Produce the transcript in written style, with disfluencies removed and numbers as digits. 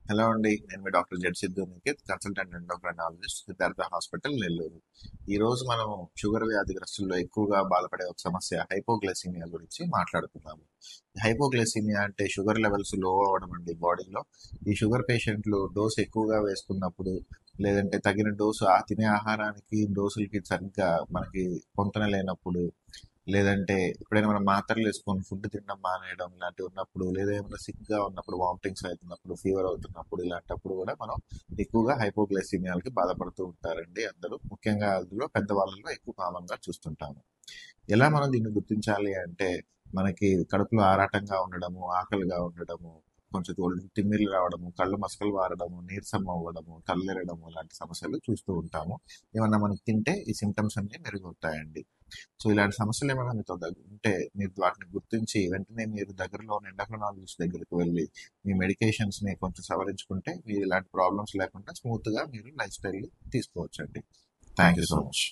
Hello అండి, నేను మీ doctor Z Siddhu Niketh, consultant endocrinologist, Siddhartha hospital, Nellore. ఈ రోజు మనం షుగర్ వ్యాధిగ్రస్తుల్లో ఎక్కువగా బాధపడే ఒక సమస్య హైపోగ్లైసీమియా గురించి మాట్లాడుతున్నాము. హైపోగ్లైసీమియా అంటే షుగర్ లెవెల్స్ లో అవ్వడం అండి బాడీలో. ఈ షుగర్ పేషెంట్లు డోసు ఎక్కువగా వేసుకున్నప్పుడు, లేదంటే తగిన డోసు తినే ఆహారానికి డోసులకి సరిగ్గా మనకి పొంతన లేనప్పుడు, లేదంటే ఎప్పుడైనా మనం మాత్రలు వేసుకొని ఫుడ్ తినడం మానేయడం ఇలాంటివి ఉన్నప్పుడు, లేదా ఏమైనా సిక్ గా ఉన్నప్పుడు, వామిటింగ్స్ అవుతున్నప్పుడు, ఫీవర్ అవుతున్నప్పుడు, ఇలాంటప్పుడు కూడా మనం ఎక్కువగా హైపోగ్లైసీమియాలకి బాధపడుతూ ఉంటారండి అందరూ. ముఖ్యంగా అందులో పెద్దవాళ్ళలో ఎక్కువ కామన్ గా చూస్తుంటాము. ఎలా మనం దీన్ని గుర్తించాలి అంటే, మనకి కడుపులో ఆరాటంగా ఉండడము, ఆకలిగా ఉండడము, కొంచెం ఒళ్ళు తిమ్మిర్లు రావడము, కళ్ళు మసకలు వారడము, నీరసం అవ్వడము, కళ్ళెరడము ఇలాంటి సమస్యలు చూస్తూ ఉంటాము. ఏమన్నా మనకి తింటే ఈ సిమ్టమ్స్ అన్ని మెరుగుతాయండి. సో ఇలాంటి సమస్యలు ఏమైనా మీతో ఉంటే మీరు వాటిని గుర్తించి వెంటనే మీరు దగ్గరలో ఉన్న ఎండోక్రైనాలజిస్ట్ దగ్గరికి వెళ్ళి మీ మెడికేషన్స్ ని కొంచెం సవరించుకుంటే మీరు ఇలాంటి ప్రాబ్లమ్స్ లేకుండా స్మూత్ గా మీరు లైఫ్ స్టైల్ తీసుకోవచ్చండి. Thank you so much.